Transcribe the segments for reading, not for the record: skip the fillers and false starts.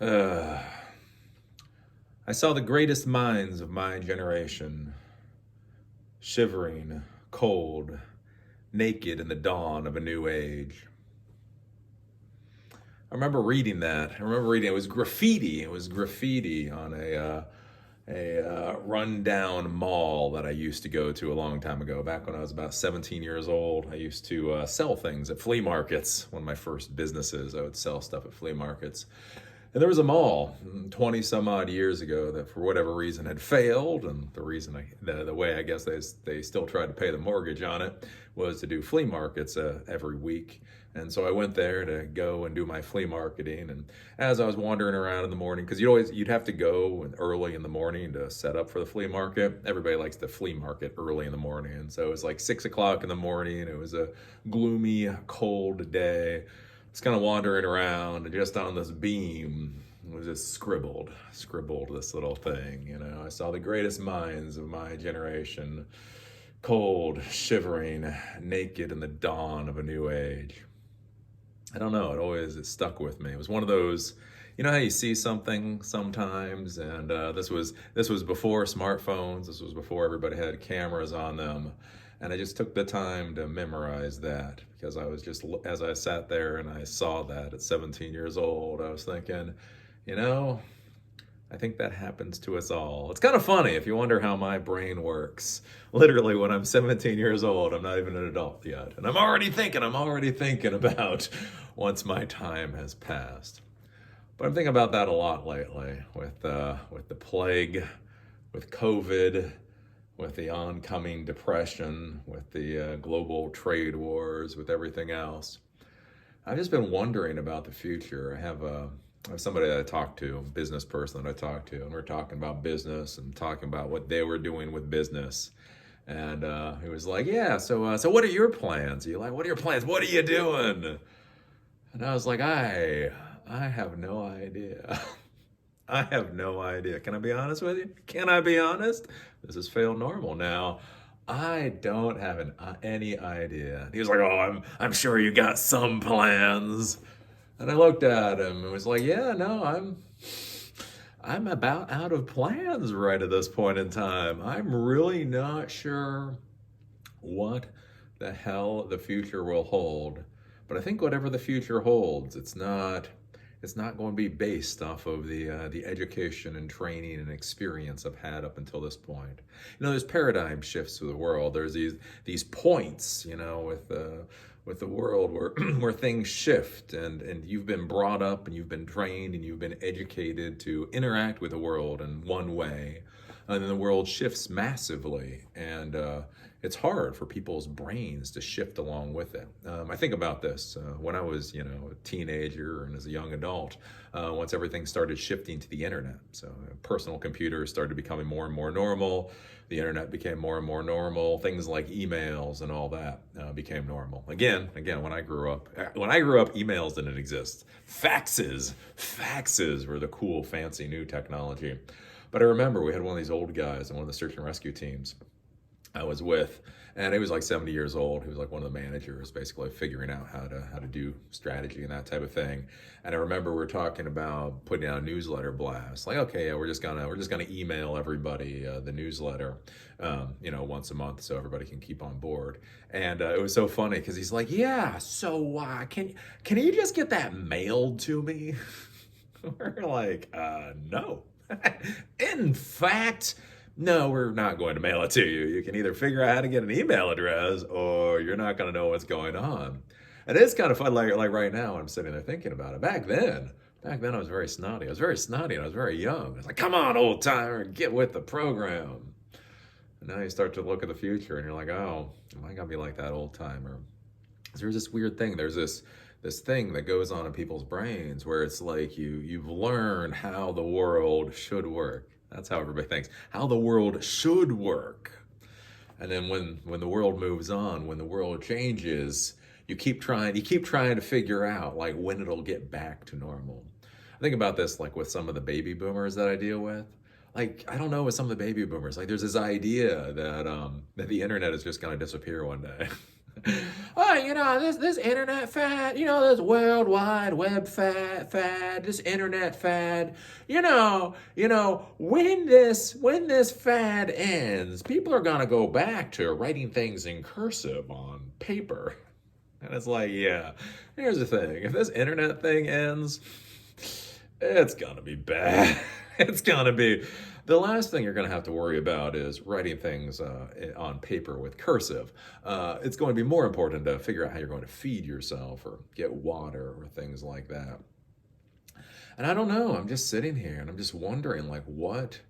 Uh, I saw the greatest minds of my generation shivering, cold, naked in the dawn of a new age. I remember reading that. I remember reading it was graffiti. It was graffiti on a rundown mall that I used to go to a long time ago. Back when I was about 17 years old, I used to sell things at flea markets. One of my first businesses, I would sell stuff at flea markets. And there was a mall 20 some odd years ago that for whatever reason had failed. And the reason the way I guess they still tried to pay the mortgage on it was to do flea markets every week. And so I went there to go and do my flea marketing. And as I was wandering around in the morning, because you'd have to go early in the morning to set up for the flea market. Everybody likes the flea market early in the morning. And so it was like 6 o'clock in the morning. It was a gloomy, cold day. Just kind of wandering around, and just on this beam was just scribbled this little thing. I saw the greatest minds of my generation, cold, shivering, naked in the dawn of a new age. I don't know. It stuck with me. It was one of those, how you see something sometimes, and this was before smartphones. This was before everybody had cameras on them, and I just took the time to memorize that because I was just as I sat there and I saw that at 17 years old, I was thinking, you know. I think that happens to us all. It's kind of funny if you wonder how my brain works. Literally, when I'm 17 years old, I'm not even an adult yet. And I'm already thinking about once my time has passed. But I'm thinking about that a lot lately with the plague, with COVID, with the oncoming depression, with the global trade wars, with everything else. I've just been wondering about the future. I have somebody that I talked to, a business person that I talked to, and we're talking about business and talking about what they were doing with business. And he was like, "Yeah, so what are your plans? What are your plans? What are you doing?" And I was like, I have no idea. I have no idea. Can I be honest with you? Can I be honest? This is Fail Normal now. I don't have any idea. He was like, "Oh, I'm sure you got some plans." And I looked at him and was like, "Yeah, no, I'm about out of plans right at this point in time. I'm really not sure what the hell the future will hold. But I think whatever the future holds, it's not going to be based off of the education and training and experience I've had up until this point. There's paradigm shifts to the world. There's these points, with the world where where things shift, and you've been brought up and you've been trained and you've been educated to interact with the world in one way, and then the world shifts massively, and it's hard for people's brains to shift along with it. I think about this when I was, a teenager and as a young adult. Once everything started shifting to the internet, so personal computers started becoming more and more normal. The internet became more and more normal. Things like emails and all that became normal. Again, when I grew up, emails didn't exist. Faxes were the cool, fancy new technology. But I remember we had one of these old guys in one of the search and rescue teams I was with, and he was like 70 years old. He was like one of the managers, basically figuring out how to do strategy and that type of thing. And I remember we were talking about putting out a newsletter blast. Like, okay, yeah, we're just gonna email everybody the newsletter, once a month, so everybody can keep on board. And it was so funny because he's like, "Yeah, so can you just get that mailed to me?" We're like, "No." In fact, no, we're not going to mail it to you. You can either figure out how to get an email address or you're not going to know what's going on. And it's kind of fun, like right now, I'm sitting there thinking about it. Back then I was very snotty. And I was very young. I was like, "Come on, old timer, get with the program." And now you start to look at the future and you're like, "Oh, am I going to be like that old timer?" There's this weird thing. There's this thing that goes on in people's brains where it's like you've learned how the world should work. That's how everybody thinks. How the world should work. And then when the world moves on, when the world changes, you keep trying to figure out like when it'll get back to normal. I think about this like with some of the baby boomers that I deal with. Like, I don't know, with some of the baby boomers, like there's this idea that the internet is just gonna disappear one day. Oh, this internet fad, this world wide web fad, this internet fad, when this fad ends, people are gonna go back to writing things in cursive on paper. And it's like, yeah, here's the thing. If this internet thing ends, it's gonna be bad. It's gonna be the last thing you're gonna have to worry about is writing things on paper with cursive. It's going to be more important to figure out how you're going to feed yourself or get water or things like that. And I don't know. I'm just sitting here and I'm just wondering, like, what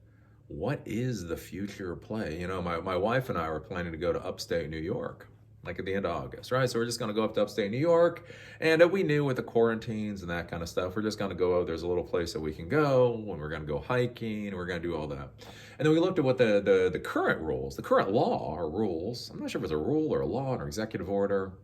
is the future play? My wife and I were planning to go to upstate New York, like at the end of August, right? So we're just going to go up to upstate New York. And we knew with the quarantines and that kind of stuff, we're just going to go, there's a little place that we can go, and we're going to go hiking, and we're going to do all that. And then we looked at what the current rules, the current law or rules. I'm not sure if it's a rule or a law or executive order.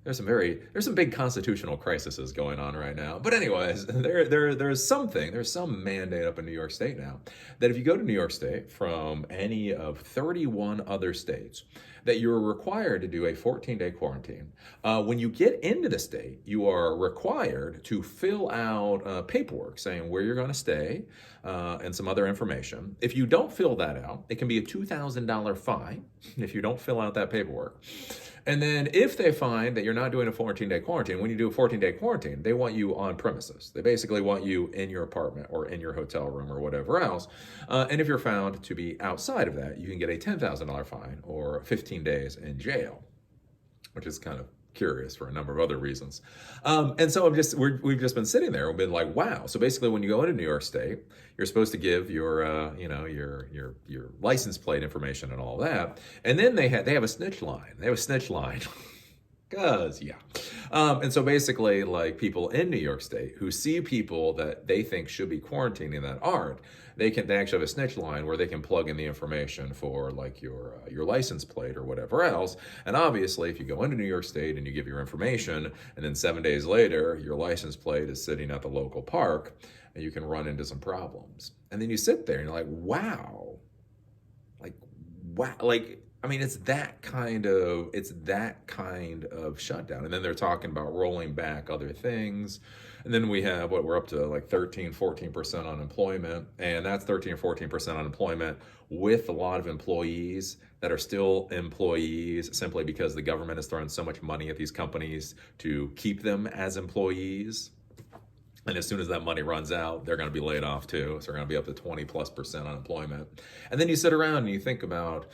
There's some big constitutional crises going on right now. But anyways, there's some mandate up in New York State now that if you go to New York State from any of 31 other states, that you're required to do a 14-day quarantine. When you get into the state, you are required to fill out paperwork saying where you're going to stay and some other information. If you don't fill that out, it can be a $2,000 fine if you don't fill out that paperwork. And then if they find that you're not doing a 14-day quarantine, when you do a 14-day quarantine, they want you on premises. They basically want you in your apartment or in your hotel room or whatever else. And if you're found to be outside of that, you can get a $10,000 fine or 15 days in jail, which is kind of curious for a number of other reasons. And so we've just been sitting there and been like, wow. So basically when you go into New York State, you're supposed to give your license plate information and all that. And then they have a snitch line. They have a snitch line. Cause yeah. And so basically like people in New York State who see people that they think should be quarantining that aren't, they actually have a snitch line where they can plug in the information for like your license plate or whatever else. And obviously if you go into New York State and you give your information and then 7 days later, your license plate is sitting at the local park, and you can run into some problems. And then you sit there and you're like, wow, I mean, it's that kind of shutdown. And then they're talking about rolling back other things. And then we have we're up to like 13, 14% unemployment. And that's 13 or 14% unemployment with a lot of employees that are still employees simply because the government has thrown so much money at these companies to keep them as employees. And as soon as that money runs out, they're going to be laid off too. So they're going to be up to 20+% unemployment. And then you sit around and you think about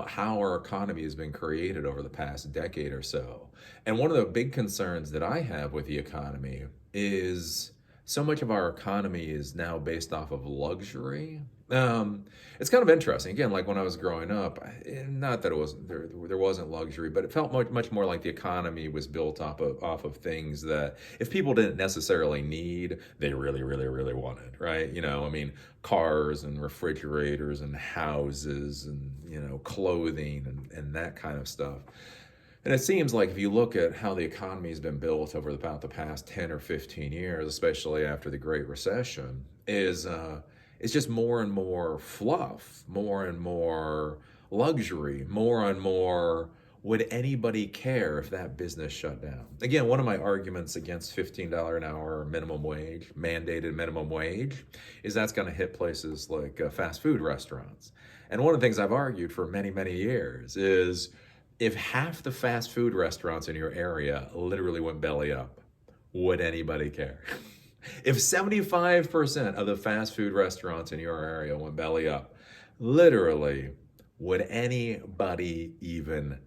how our economy has been created over the past decade or so. And one of the big concerns that I have with the economy is so much of our economy is now based off of luxury. It's kind of interesting. Again, like when I was growing up, not that it wasn't there wasn't luxury, but it felt much more like the economy was built off of things that if people didn't necessarily need, they really, really, really wanted, right? I mean, cars and refrigerators and houses and clothing and that kind of stuff. And it seems like if you look at how the economy has been built over about the past 10 or 15 years, especially after the Great Recession, it's just more and more fluff, more and more luxury, more and more would anybody care if that business shut down? Again, one of my arguments against $15 an hour minimum wage, mandated minimum wage, is that's going to hit places like fast food restaurants. And one of the things I've argued for many, many years is if half the fast food restaurants in your area literally went belly up, would anybody care? If 75% of the fast food restaurants in your area went belly up, literally, would anybody even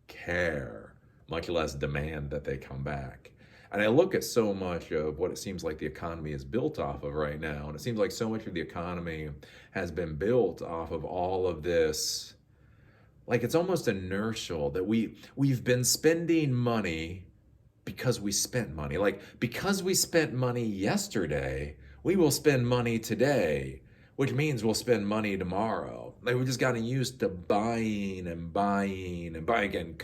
care, much less demand that they come back? And I look at so much of what it seems like the economy is built off of right now, and it seems like so much of the economy has been built off of all of this, like it's almost inertial that we've been spending money because we spent money. Like, because we spent money yesterday, we will spend money today, which means we'll spend money tomorrow. Like, we just gotten used to buying and buying and buying again,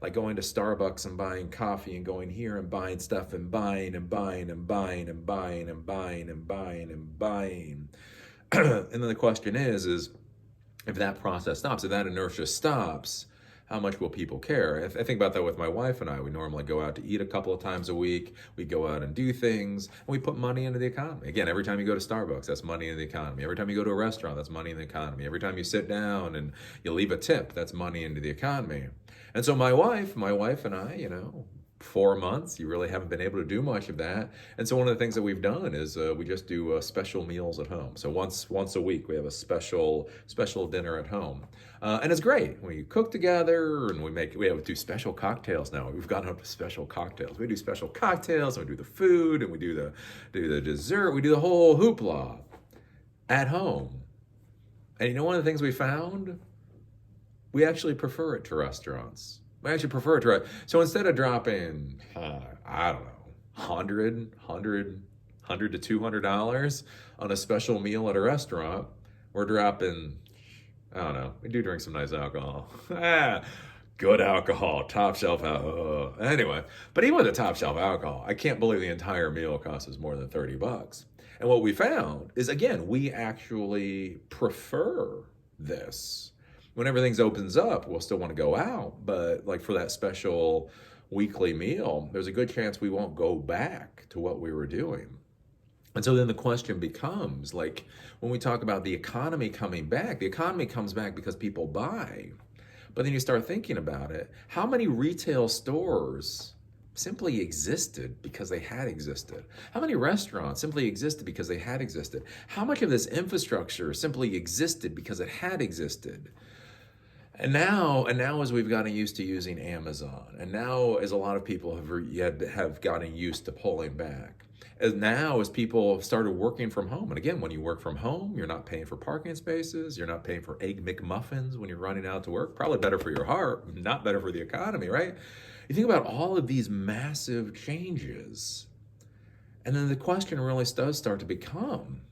like going to Starbucks and buying coffee and going here and buying stuff and buying and buying and buying and buying and buying and buying and buying. And then the question is if that process stops, if that inertia stops, how much will people care? I think about that with my wife and I. We normally go out to eat a couple of times a week. We go out and do things, and we put money into the economy. Again, every time you go to Starbucks, that's money in the economy. Every time you go to a restaurant, that's money in the economy. Every time you sit down and you leave a tip, that's money into the economy. And so my wife and I, 4 months, you really haven't been able to do much of that. And so one of the things that we've done is we just do special meals at home. So once a week, we have a special dinner at home. And it's great. We cook together and we do special cocktails now. We've gotten up to special cocktails. We do special cocktails, and we do the food, and we do the dessert. We do the whole hoopla at home. And one of the things we found? We actually prefer it to restaurants. So instead of dropping, I don't know, $100 to $200 on a special meal at a restaurant, we're dropping, I don't know, we do drink some nice alcohol. Good alcohol, top shelf alcohol. Anyway, but even with the top shelf alcohol, I can't believe the entire meal costs us more than $30. And what we found is, again, we actually prefer this. When everything opens up, we'll still want to go out, but like for that special weekly meal, there's a good chance we won't go back to what we were doing. And so then the question becomes, like, when we talk about the economy coming back, the economy comes back because people buy. But then you start thinking about it, how many retail stores simply existed because they had existed? How many restaurants simply existed because they had existed? How much of this infrastructure simply existed because it had existed? And now as we've gotten used to using Amazon, and now as a lot of people have gotten used to pulling back, and now as people have started working from home, and again, when you work from home, you're not paying for parking spaces, you're not paying for Egg McMuffins when you're running out to work, probably better for your heart, not better for the economy, right? You think about all of these massive changes, and then the question really does start to become,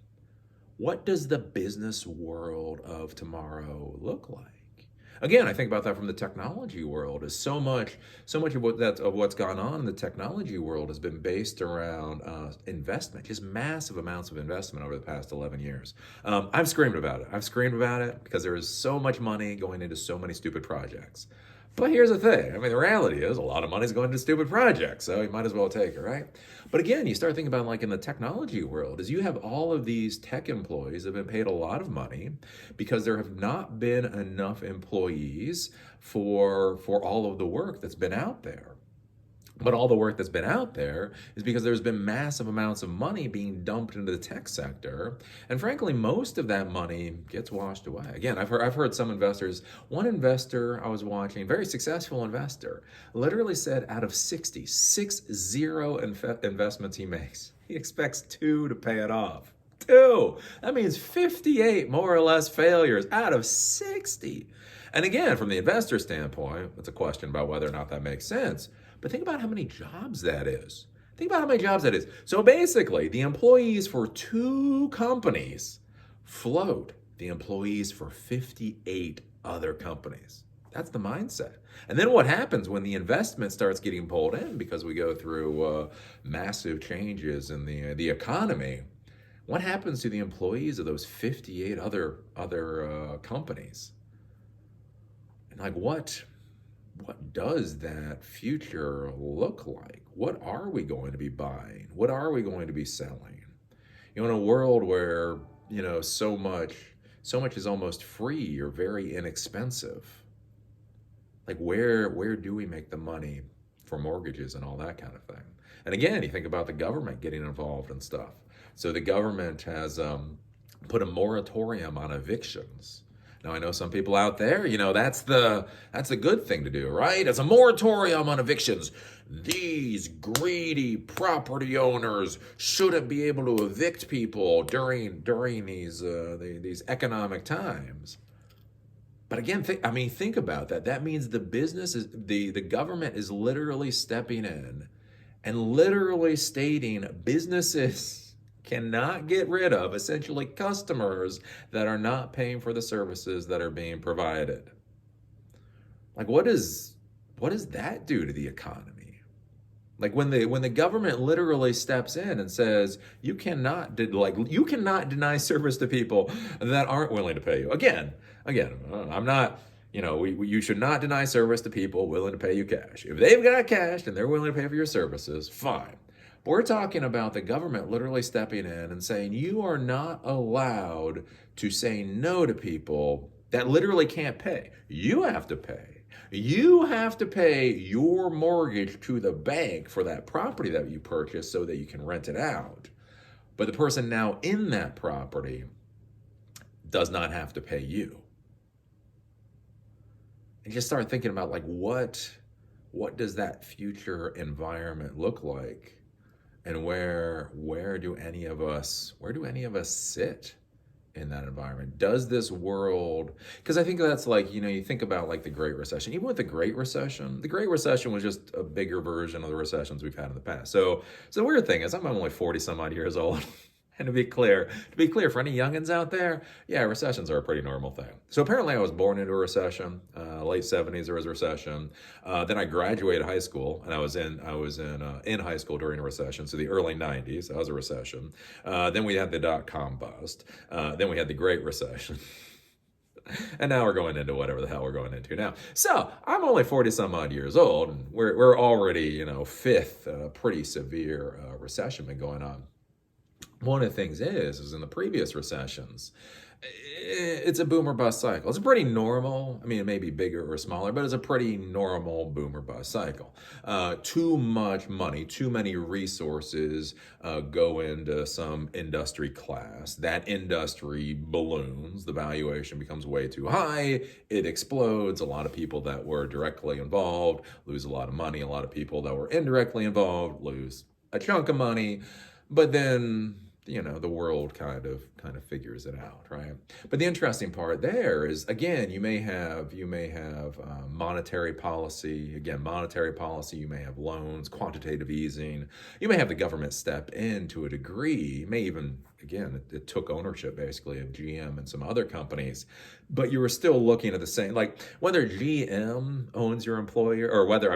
what does the business world of tomorrow look like? Again, I think about that from the technology world. Is so much of what's gone on in the technology world has been based around investment, just massive amounts of investment over the past 11 years. I've screamed about it because there is so much money going into so many stupid projects. But here's the thing. I mean, the reality is a lot of money's going into stupid projects, so you might as well take it, right? But again, you start thinking about, like, in the technology world, is you have all of these tech employees that have been paid a lot of money because there have not been enough employees for all of the work that's been out there. But all the work that's been out there is because there's been massive amounts of money being dumped into the tech sector. And frankly, most of that money gets washed away. Again, I've heard some investors, one investor I was watching, very successful investor, literally said out of 60 investments he makes, he expects 2 to pay it off. 2! That means 58 more or less failures out of 60. And again, from the investor standpoint, it's a question about whether or not that makes sense. But think about how many jobs that is. So basically, the employees for 2 companies float the employees for 58 other companies. That's the mindset. And then what happens when the investment starts getting pulled in because we go through massive changes in the economy? What happens to the employees of those 58 other companies? And like what does that future look like? What are we going to be buying? What are we going to be selling? In a world where, so much is almost free or very inexpensive. Like where do we make the money for mortgages and all that kind of thing? And again, you think about the government getting involved and stuff. So the government has put a moratorium on evictions. Now, I know some people out there, that's the good thing to do, right? It's a moratorium on evictions. These greedy property owners shouldn't be able to evict people during these economic times. But again, think about that. That means the government is literally stepping in and literally stating businesses cannot get rid of, essentially, customers that are not paying for the services that are being provided. Like, what does that do to the economy? Like when the government literally steps in and says you cannot deny service to people that aren't willing to pay you. Again, I'm not You should not deny service to people willing to pay you cash. If they've got cash and they're willing to pay for your services, fine. But we're talking about the government literally stepping in and saying you are not allowed to say no to people that literally can't pay. You have to pay. You have to pay your mortgage to the bank for that property that you purchased so that you can rent it out. But the person now in that property does not have to pay you. And just start thinking about like what does that future environment look like? And where do any of us sit in that environment? Does this world, because I think that's like, you think about like the Great Recession. Even with the Great Recession was just a bigger version of the recessions we've had in the past. So the weird thing is I'm only 40 some odd years old. And to be clear, for any youngins out there, yeah, recessions are a pretty normal thing. So apparently I was born into a recession. Late 70s there was a recession. Then I graduated high school, and I was in high school during a recession. So the early 90s, that was a recession. Then we had the dot-com bust. Then we had the Great Recession. And now we're going into whatever the hell we're going into now. So I'm only 40 some odd years old, and we're already, fifth pretty severe recession been going on. One of the things is in the previous recessions, it's a boom or bust cycle. It's pretty normal. I mean, it may be bigger or smaller, but it's a pretty normal boom or bust cycle. Too much money, too many resources go into some industry class. That industry balloons. The valuation becomes way too high. It explodes. A lot of people that were directly involved lose a lot of money. A lot of people that were indirectly involved lose a chunk of money. But then, the world kind of figures it out, right? But the interesting part there is, again, you may have monetary policy. Again, monetary policy, you may have loans, quantitative easing. You may have the government step in to a degree. You may even, again, it took ownership basically of GM and some other companies, but you were still looking at the same, like whether GM owns your employer, or whether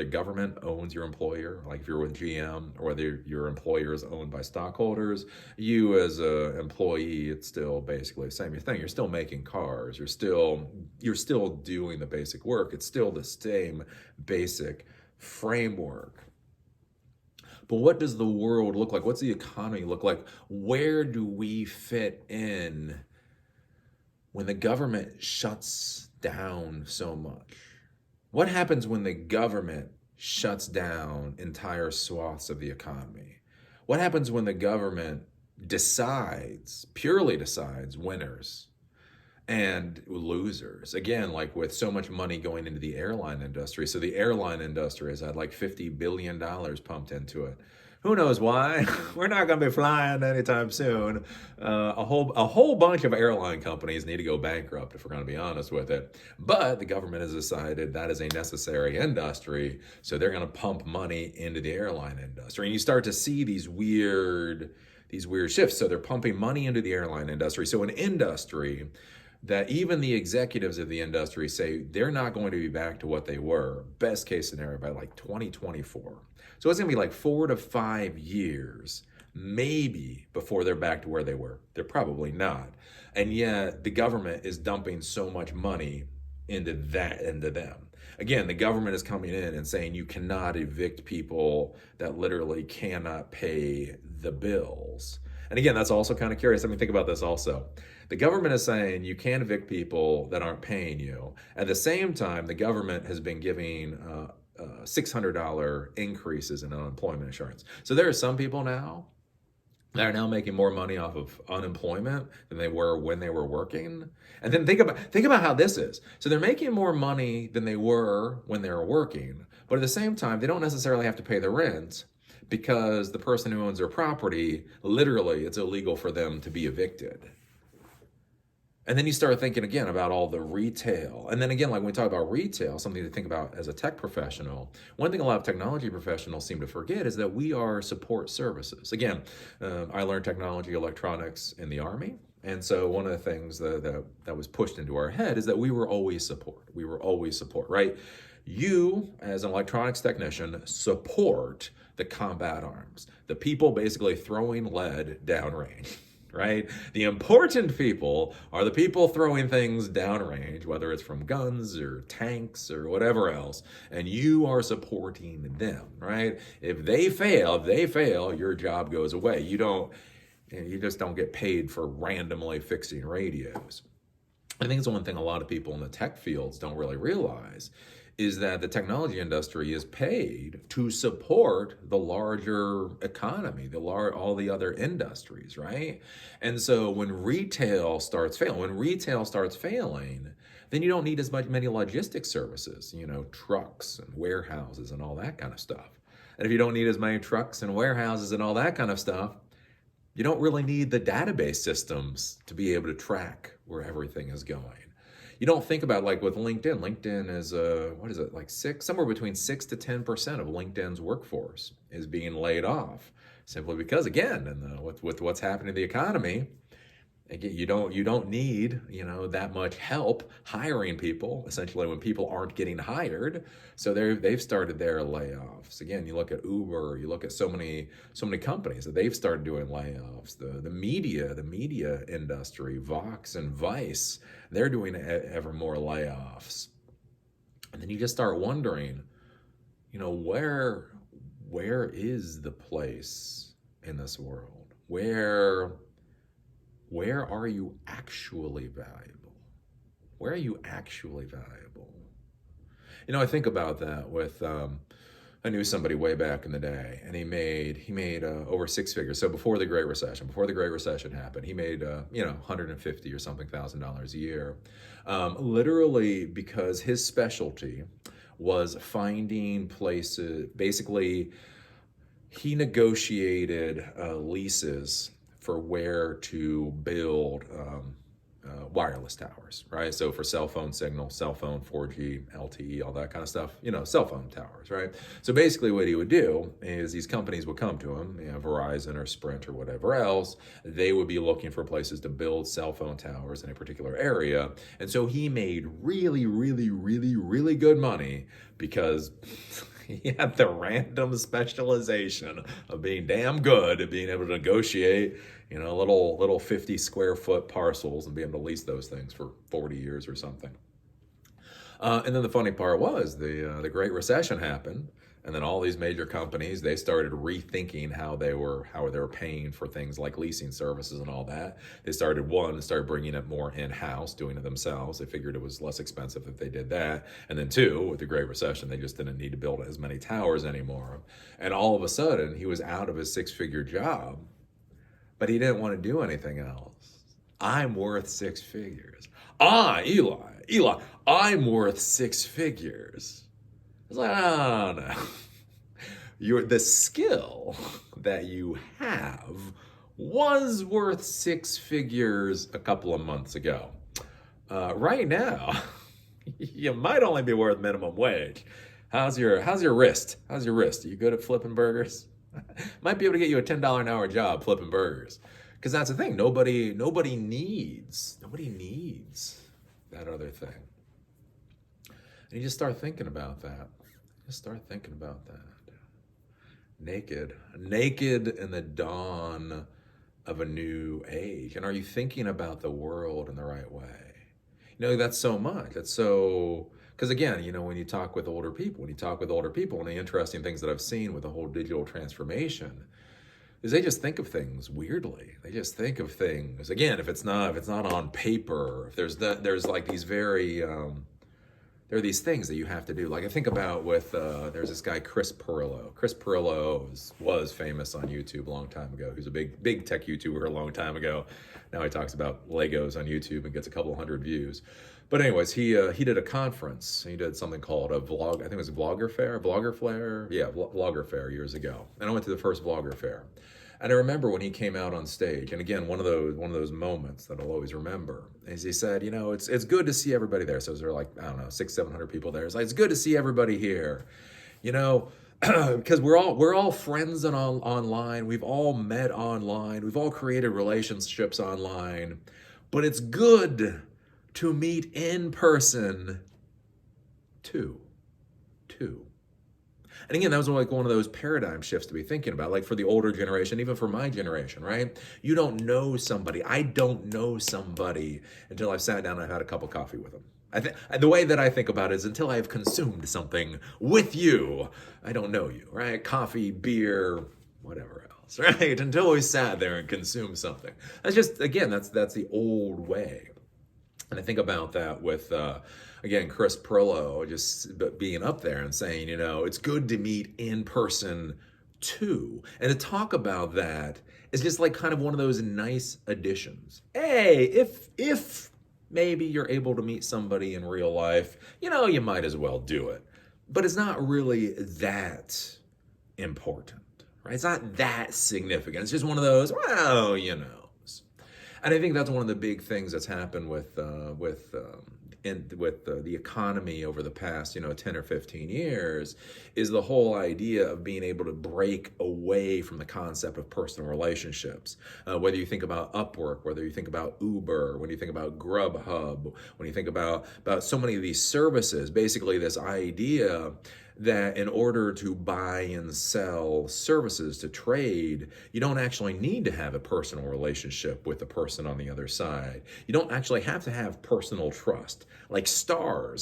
government owns your employer, like if you're with GM, or whether your employer is owned by stockholders, you as a employee, it's still basically the same thing. You're still making cars. You're still doing the basic work. It's still the same basic framework. But what does the world look like? What's the economy look like? Where do we fit in when the government shuts down so much? What happens when the government shuts down entire swaths of the economy? What happens when the government purely decides winners and losers? Again, like with so much money going into the airline industry. So the airline industry has had like $50 billion pumped into it. Who knows why? We're not going to be flying anytime soon. A whole bunch of airline companies need to go bankrupt, if we're going to be honest with it. But the government has decided that is a necessary industry, so they're going to pump money into the airline industry. And you start to see these weird shifts. So they're pumping money into the airline industry. So an industry that even the executives of the industry say they're not going to be back to what they were, best case scenario, by like 2024. So it's going to be like 4 to 5 years, maybe, before they're back to where they were. They're probably not. And yet the government is dumping so much money into them. Again, the government is coming in and saying you cannot evict people that literally cannot pay the bills. And again, that's also kind of curious. I mean, think about this also. The government is saying you can't evict people that aren't paying you. At the same time, the government has been giving $600 increases in unemployment insurance. So there are some people now that are now making more money off of unemployment than they were when they were working. And then think about how this is. So they're making more money than they were when they were working, but at the same time, they don't necessarily have to pay the rent because the person who owns their property, literally, it's illegal for them to be evicted. And then you start thinking again about all the retail. And then again, like when we talk about retail, something to think about as a tech professional, one thing a lot of technology professionals seem to forget is that we are support services. Again, I learned technology, electronics in the Army. And so one of the things that was pushed into our head is that we were always support. We were always support, right? You, as an electronics technician, support the combat arms, the people basically throwing lead downrange. right? The important people are the people throwing things downrange, whether it's from guns or tanks or whatever else, and you are supporting them, right? If they fail, your job goes away. You just don't get paid for randomly fixing radios. I think it's one thing a lot of people in the tech fields don't really realize is that the technology industry is paid to support the larger economy, all the other industries, right? And so when retail starts failing, then you don't need as many logistics services, trucks and warehouses and all that kind of stuff. And if you don't need as many trucks and warehouses and all that kind of stuff, you don't really need the database systems to be able to track where everything is going. You don't think about like with LinkedIn. LinkedIn is somewhere between 6 to 10% of LinkedIn's workforce is being laid off, simply because, again, with what's happening to the economy, again, you don't need that much help hiring people. Essentially, when people aren't getting hired, so they've started their layoffs. Again, you look at Uber, you look at so many companies that they've started doing layoffs. The media industry, Vox and Vice, they're doing ever more layoffs. And then you just start wondering, where is the place in this world? Where are you actually valuable? Where are you actually valuable? I think about that with, I knew somebody way back in the day, and he made over six figures. So before the Great Recession happened, he made, 150 or something $1,000 a year. Literally because his specialty was finding places. Basically, he negotiated leases for where to build wireless towers, right? So for cell phone signal, cell phone, 4G, LTE, all that kind of stuff, cell phone towers, right? So basically what he would do is these companies would come to him, Verizon or Sprint or whatever else, they would be looking for places to build cell phone towers in a particular area. And so he made really, really, really, really good money because he had the random specialization of being damn good at being able to negotiate, little 50 square foot parcels and be able to lease those things for 40 years or something. And then the funny part was the Great Recession happened, and then all these major companies, they started rethinking how they were paying for things like leasing services and all that. They started bringing it more in-house, doing it themselves. They figured it was less expensive if they did that. And then two, with the Great Recession, they just didn't need to build as many towers anymore. And all of a sudden, he was out of his six-figure job, but he didn't want to do anything else. I'm worth six figures. Eli, I'm worth six figures. It's like, oh no. The skill that you have was worth six figures a couple of months ago. Right now, you might only be worth minimum wage. How's your wrist? How's your wrist? Are you good at flipping burgers? Might be able to get you a $10 an hour job flipping burgers. Because that's the thing. Nobody needs that other thing. And you just start thinking about that. Naked in the dawn of a new age. And are you thinking about the world in the right way? That's so much. That's so, because again, when you talk with older people, and the interesting things that I've seen with the whole digital transformation is they just think of things weirdly. They just think of things, again, if it's not on paper, if there's like these very, there are these things that you have to do. Like I think about with, there's this guy, Chris Pirillo. Chris Pirillo was famous on YouTube a long time ago. He was a big tech YouTuber a long time ago. Now he talks about Legos on YouTube and gets a couple hundred views. But anyways, he did a conference. He did something called a vlog. I think it was a Vlogger Fair. Yeah, Vlogger Fair years ago. And I went to the first Vlogger Fair. And I remember when he came out on stage, and again, one of those moments that I'll always remember is he said, it's good to see everybody there. So there were like, I don't know, 600-700 people there. It's like, it's good to see everybody here, because we're all friends online. We've all met online. We've all created relationships online, but it's good to meet in person too. And again, that was like one of those paradigm shifts to be thinking about, like for the older generation, even for my generation, right? You don't know somebody. I don't know somebody until I've sat down and I've had a cup of coffee with them. The way that I think about it is until I have consumed something with you, I don't know you, right? Coffee, beer, whatever else, right? Until we sat there and consumed something. That's just, again, that's the old way. And I think about that with, again, Chris Pirillo just being up there and saying, it's good to meet in person too. And to talk about that is just like kind of one of those nice additions. Hey, if maybe you're able to meet somebody in real life, you might as well do it. But it's not really that important, right? It's not that significant. It's just one of those, well, And I think that's one of the big things that's happened with the economy over the past 10 or 15 years is the whole idea of being able to break away from the concept of personal relationships. Whether you think about Upwork, whether you think about Uber, when you think about Grubhub, when you think about so many of these services, basically this idea that in order to buy and sell services, to trade, you don't actually need to have a personal relationship with the person on the other side. You don't actually have to have personal trust. Like star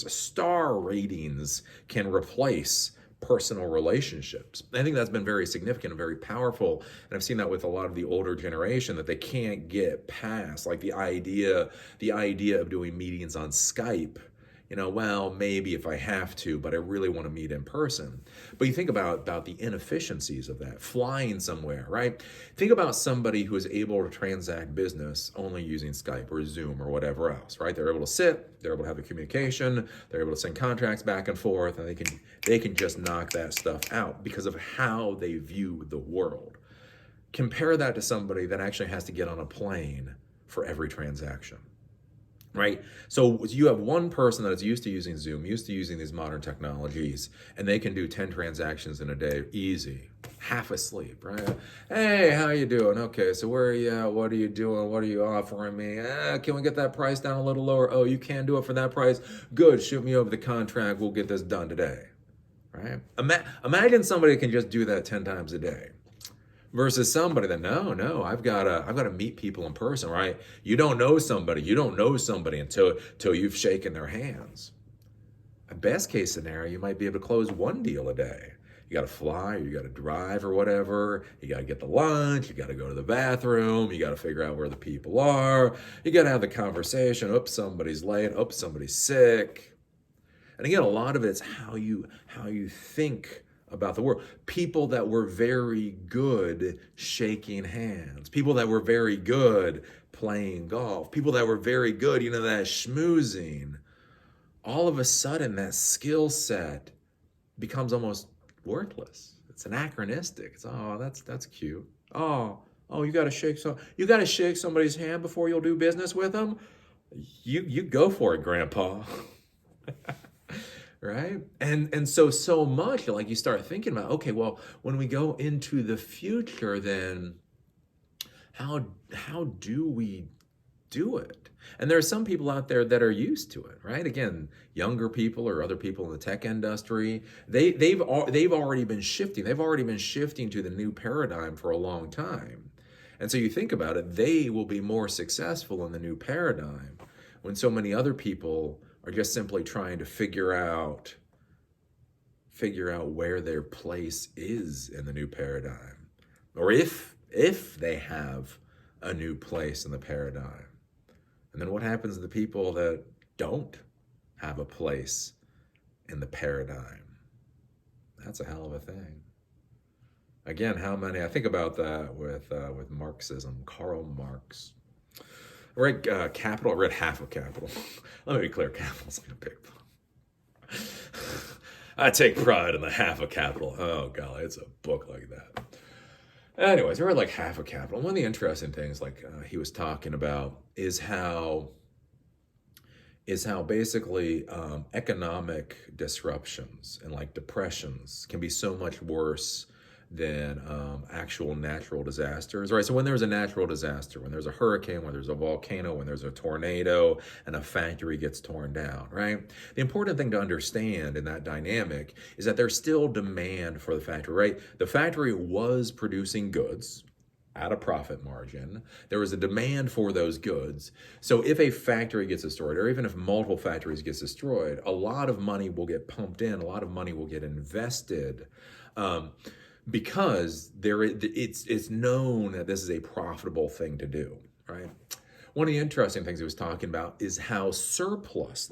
ratings can replace personal relationships. I think that's been very significant and very powerful. And I've seen that with a lot of the older generation, that they can't get past, like the idea of doing meetings on Skype. Well, maybe if I have to, but I really want to meet in person. But you think about the inefficiencies of that, flying somewhere, right? Think about somebody who is able to transact business only using Skype or Zoom or whatever else, right? They're able to sit, they're able to have the communication, they're able to send contracts back and forth, and they can just knock that stuff out because of how they view the world. Compare that to somebody that actually has to get on a plane for every transaction. Right? So you have one person that is used to using Zoom, used to using these modern technologies, and they can do 10 transactions in a day, easy, half asleep, right? Hey, how you doing? Okay, so where are you at? What are you doing? What are you offering me? Can we get that price down a little lower? Oh, you can do it for that price? Good, shoot me over the contract. We'll get this done today, right? Imagine somebody can just do that 10 times a day. Versus somebody that no, I've got to meet people in person, right? You don't know somebody until you've shaken their hands. A best case scenario, you might be able to close one deal a day. You got to fly, or you got to drive, or whatever. You got to get the lunch. You got to go to the bathroom. You got to figure out where the people are. You got to have the conversation. Oops, somebody's late. Oops, somebody's sick. And again, a lot of it's how you think about the world. People that were very good shaking hands. People that were very good playing golf. People that were very good, that schmoozing. All of a sudden, that skill set becomes almost worthless. It's anachronistic. It's, that's cute. Oh, you got to shake somebody's hand before you'll do business with them. You go for it, Grandpa. Right? And so much, like you start thinking about, okay, well, when we go into the future, then how do we do it? And there are some people out there that are used to it, right? Again, younger people or other people in the tech industry, they've already been shifting. They've already been shifting to the new paradigm for a long time. And so you think about it, they will be more successful in the new paradigm when so many other people are just simply trying to figure out where their place is in the new paradigm, or if they have a new place in the paradigm. And then what happens to the people that don't have a place in the paradigm? That's a hell of a thing. Again, I think about that with Marxism, Karl Marx. I read Capital. I read half of Capital. Let me be clear, Capital's like a big book. I take pride in the half of Capital. Oh, golly, it's a book like that. Anyways, I read like half of Capital. One of the interesting things, he was talking about, is how basically economic disruptions and depressions can be so much worse than actual natural disasters, right? So when there's a natural disaster, when there's a hurricane, when there's a volcano, when there's a tornado, and a factory gets torn down, right? The important thing to understand in that dynamic is that there's still demand for the factory, right? The factory was producing goods at a profit margin. There was a demand for those goods. So if a factory gets destroyed, or even if multiple factories gets destroyed, a lot of money will get pumped in, a lot of money will get invested, because it's known that this is a profitable thing to do, right? One of the interesting things he was talking about is how surplus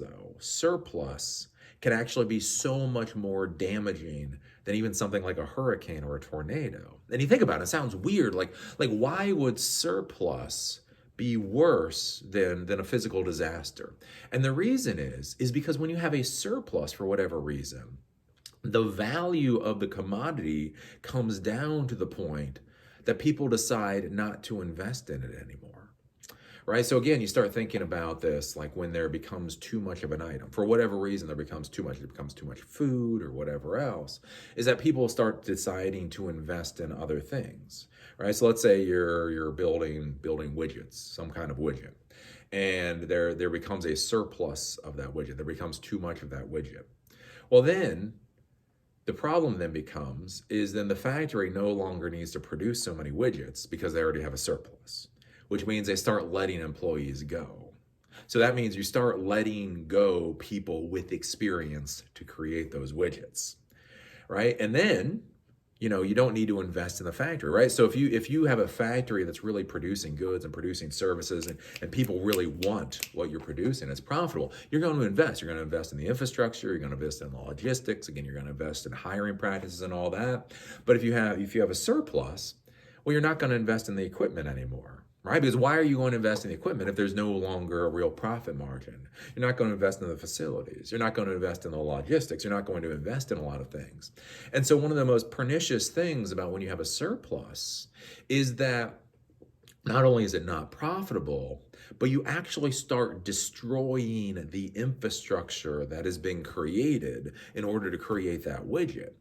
can actually be so much more damaging than even something like a hurricane or a tornado. And you think about it, it sounds weird. Like why would surplus be worse than a physical disaster? And the reason is because when you have a surplus for whatever reason, the value of the commodity comes down to the point that people decide not to invest in it anymore. Right? So again, you start thinking about this like when there becomes too much of an item. For whatever reason, there becomes too much, it becomes too much food or whatever else, is that people start deciding to invest in other things. Right? So let's say you're building widgets, some kind of widget, and there becomes a surplus of that widget. There becomes too much of that widget. Well, then the problem then becomes is then the factory no longer needs to produce so many widgets because they already have a surplus, which means they start letting employees go. So that means you start letting go people with experience to create those widgets, right? And then, you don't need to invest in the factory, right? So if you have a factory that's really producing goods and producing services and people really want what you're producing, it's profitable, you're going to invest. You're going to invest in the infrastructure, you're going to invest in the logistics, again, you're going to invest in hiring practices and all that. But if you have a surplus, well, you're not going to invest in the equipment anymore. Right? Because why are you going to invest in the equipment if there's no longer a real profit margin? You're not going to invest in the facilities. You're not going to invest in the logistics. You're not going to invest in a lot of things. And so one of the most pernicious things about when you have a surplus is that not only is it not profitable, but you actually start destroying the infrastructure that has been created in order to create that widget,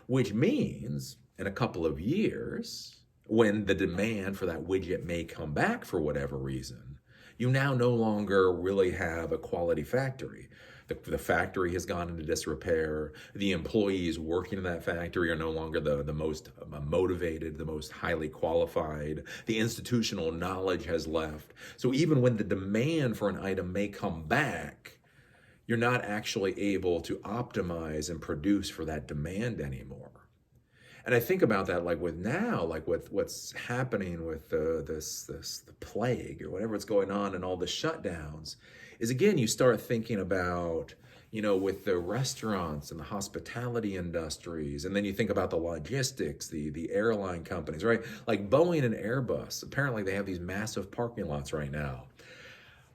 which means in a couple of years, when the demand for that widget may come back for whatever reason, you now no longer really have a quality factory. The factory has gone into disrepair. The employees working in that factory are no longer the most motivated, the most highly qualified. The institutional knowledge has left. So even when the demand for an item may come back, you're not actually able to optimize and produce for that demand anymore. And I think about that with what's happening with the plague or whatever that's going on and all the shutdowns, is again, you start thinking about, with the restaurants and the hospitality industries, and then you think about the logistics, the airline companies, right? Like Boeing and Airbus, apparently they have these massive parking lots right now.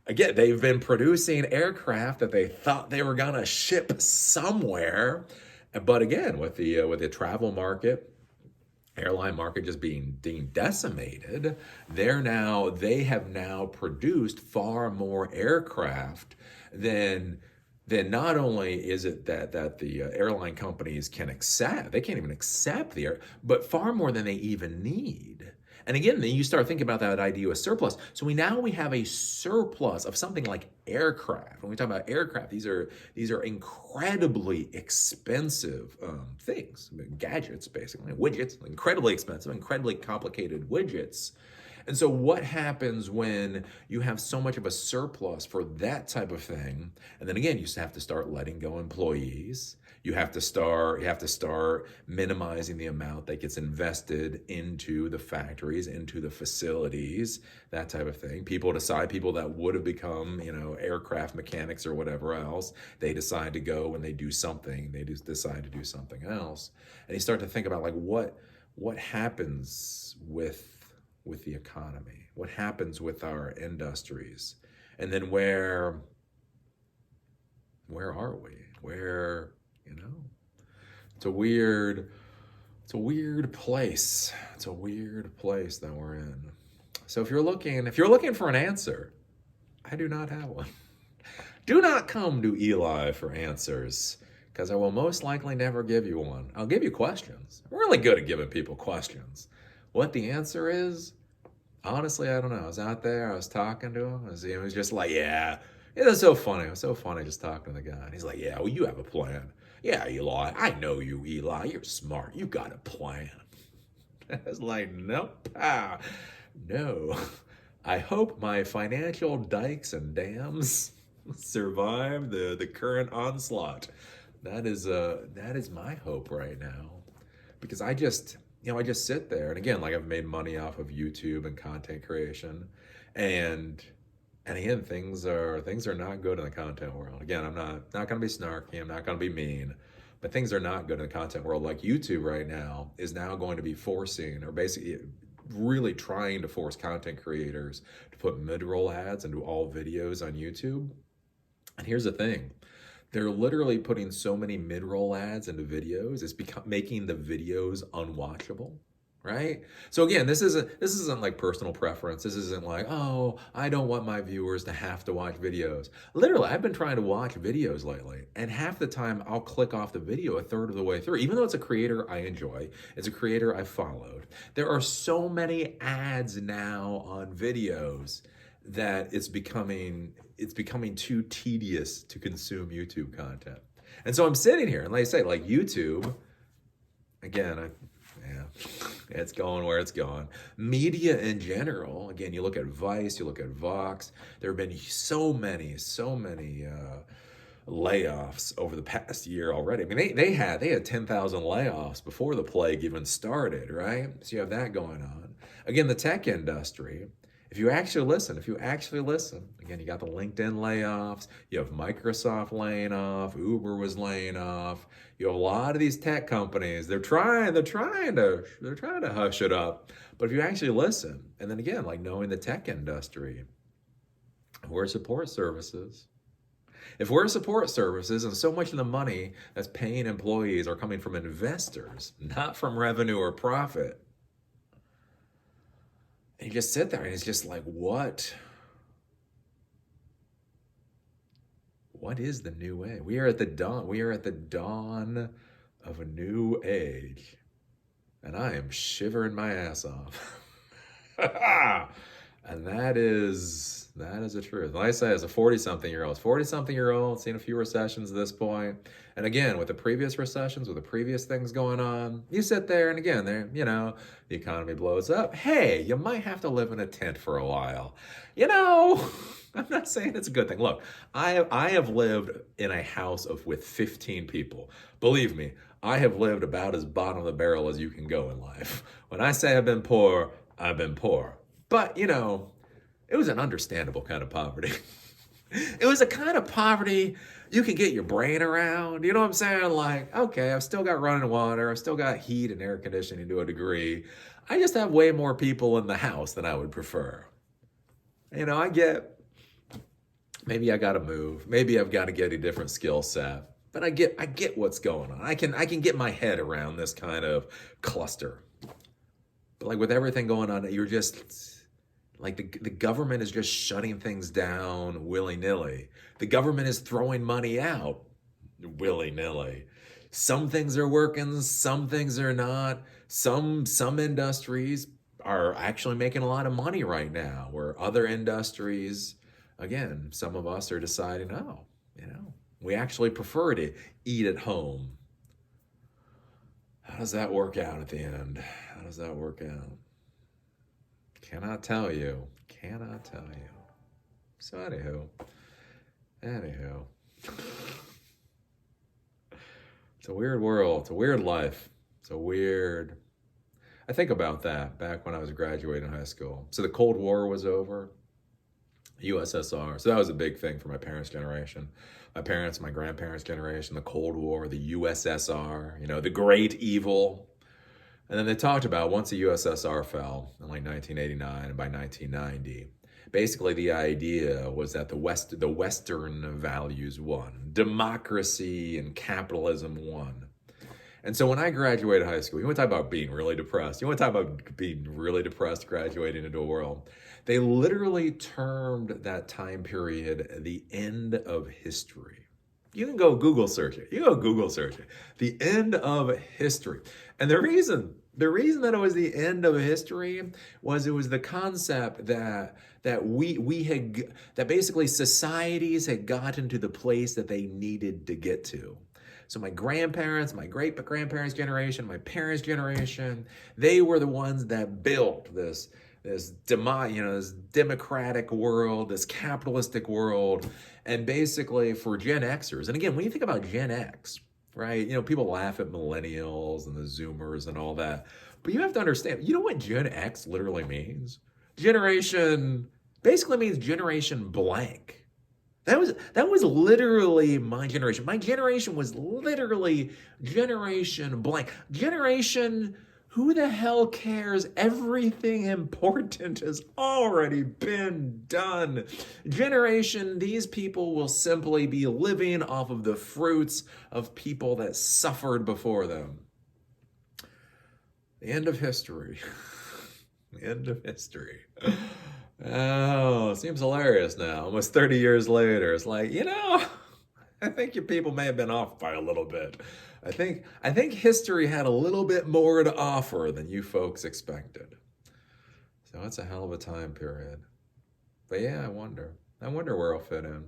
Again, they've been producing aircraft that they thought they were gonna ship somewhere. But again, with the travel market, airline market just being decimated, they have now produced far more aircraft than not only is it that the airline companies can accept, they can't even accept but far more than they even need. And again, then you start thinking about that idea of surplus. So we have a surplus of something like aircraft. When we talk about aircraft, these are incredibly expensive things, gadgets, basically, widgets, incredibly expensive, incredibly complicated widgets. And so what happens when you have so much of a surplus for that type of thing? And then again, you have to start letting go employees. You have to start minimizing the amount that gets invested into the factories, into the facilities, that type of thing. People that would have become, aircraft mechanics or whatever else, they decide to go and they do something. They just decide to do something else. And you start to think about what happens with the economy, what happens with our industries, and then where are we? It's a weird place. It's a weird place that we're in. So if you're looking for an answer, I do not have one. Do not come to Eli for answers. because I will most likely never give you one. I'll give you questions. I'm really good at giving people questions. What the answer is, honestly, I don't know. I was out there, I was talking to him. He was just like, yeah. It was so funny. It was so funny just talking to the guy. And he's like, yeah, well, you have a plan. Yeah, Eli. I know you, Eli. You're smart. You got a plan. I was like, nope. No. I hope my financial dikes and dams survive the current onslaught. That is my hope right now. Because I just sit there, and again, like, I've made money off of YouTube and content creation, and again, things are not good in the content world. Again, I'm not going to be snarky, I'm not going to be mean, but things are not good in the content world. Like YouTube right now is now going to be forcing, or basically really trying to force content creators to put mid-roll ads into all videos on YouTube. And here's the thing. They're literally putting so many mid-roll ads into videos, it's making the videos unwatchable, right? So again, this isn't like personal preference. This isn't like, oh, I don't want my viewers to have to watch videos. Literally, I've been trying to watch videos lately, and half the time I'll click off the video a third of the way through, even though it's a creator I enjoy, it's a creator I followed. There are so many ads now on videos that it's becoming too tedious to consume YouTube content. And so I'm sitting here, and like I say, like YouTube, again, it's going where it's going. Media in general, again, you look at Vice, you look at Vox, there have been so many layoffs over the past year already. I mean, they had 10,000 layoffs before the plague even started, right? So you have that going on. Again, the tech industry, if you actually listen, again, you got the LinkedIn layoffs, you have Microsoft laying off, Uber was laying off, you have a lot of these tech companies, they're trying to hush it up. But if you actually listen, and then again, like knowing the tech industry, we're support services. If we're support services, and so much of the money that's paying employees are coming from investors, not from revenue or profit, and you just sit there and it's just like, what is the new age? We are at the dawn of a new age. And I am shivering my ass off. And that is the truth. Like I say, as a 40-something-year-old, seen a few recessions at this point. And again, with the previous recessions, with the previous things going on, you sit there and again, the economy blows up. Hey, you might have to live in a tent for a while. I'm not saying it's a good thing. Look, I have lived in a house with 15 people. Believe me, I have lived about as bottom of the barrel as you can go in life. When I say I've been poor, I've been poor. But, it was an understandable kind of poverty. It was a kind of poverty you can get your brain around. You know what I'm saying? Like, okay, I've still got running water. I've still got heat and air conditioning to a degree. I just have way more people in the house than I would prefer. Maybe I got to move. Maybe I've got to get a different skill set. But I get what's going on. I can get my head around this kind of cluster. But like with everything going on, you're just... like the government is just shutting things down willy-nilly. The government is throwing money out willy-nilly. Some things are working, some things are not. Some industries are actually making a lot of money right now, where other industries, again, some of us are deciding, we actually prefer to eat at home. How does that work out at the end? How does that work out? Cannot tell you. So anywho. It's a weird world. It's a weird life. I think about that back when I was graduating high school. So the Cold War was over. USSR. So that was a big thing for my parents' generation. My grandparents' generation, the Cold War, the USSR, the great evil. And then they talked about once the USSR fell in like 1989 and by 1990, basically the idea was that the Western values won. Democracy and capitalism won. And so when I graduated high school, you want to talk about being really depressed. Graduating into a world. They literally termed that time period the end of history. You can go Google search it. You go Google search it. The end of history. And the reason that it was the end of history was it was the concept that basically societies had gotten to the place that they needed to get to. So my grandparents, my great grandparents' generation, my parents' generation, they were the ones that built this democratic world, this capitalistic world, and basically for Gen Xers. And again, when you think about Gen X, right? People laugh at millennials and the Zoomers and all that, but you have to understand. You know what Gen X literally means? Generation basically means generation blank. That was literally my generation. My generation was literally generation blank. Generation, who the hell cares? Everything important has already been done. Generation, these people will simply be living off of the fruits of people that suffered before them. The end of history. The end of history. Oh, it seems hilarious now. Almost 30 years later. It's like, I think your people may have been off by a little bit. I think history had a little bit more to offer than you folks expected. So it's a hell of a time period. But yeah, I wonder where I'll fit in.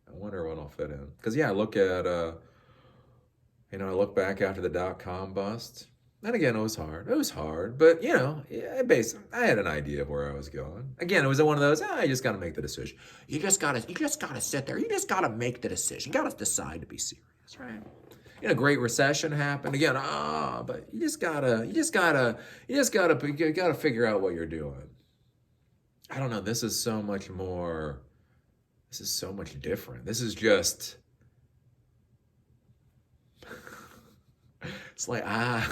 I wonder when I'll fit in. Because I look at, I look back after the dot-com bust. And again, it was hard, but I had an idea of where I was going. Again, it was one of those, I just got to make the decision. You just got to sit there. You just got to make the decision. You got to decide to be serious, right? Great recession happened again. But you gotta figure out what you're doing. I don't know. This is so much different. This is just, it's like, I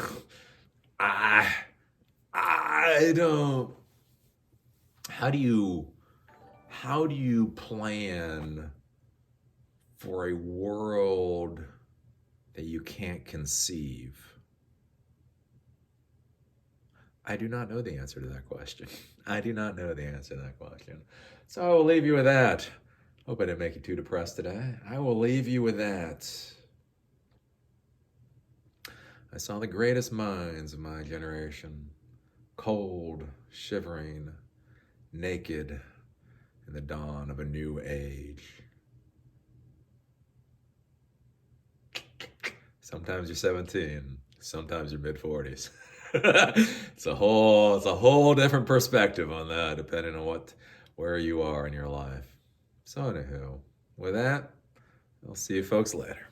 don't, how do you plan for a world that you can't conceive? I do not know the answer to that question. I do not know the answer to that question. So I will leave you with that. Hope I didn't make you too depressed today. I will leave you with that. I saw the greatest minds of my generation, cold, shivering, naked in the dawn of a new age. Sometimes you're 17, sometimes you're mid-40s. It's a whole different perspective on that, depending on where you are in your life. So anywho, with that, I'll see you folks later.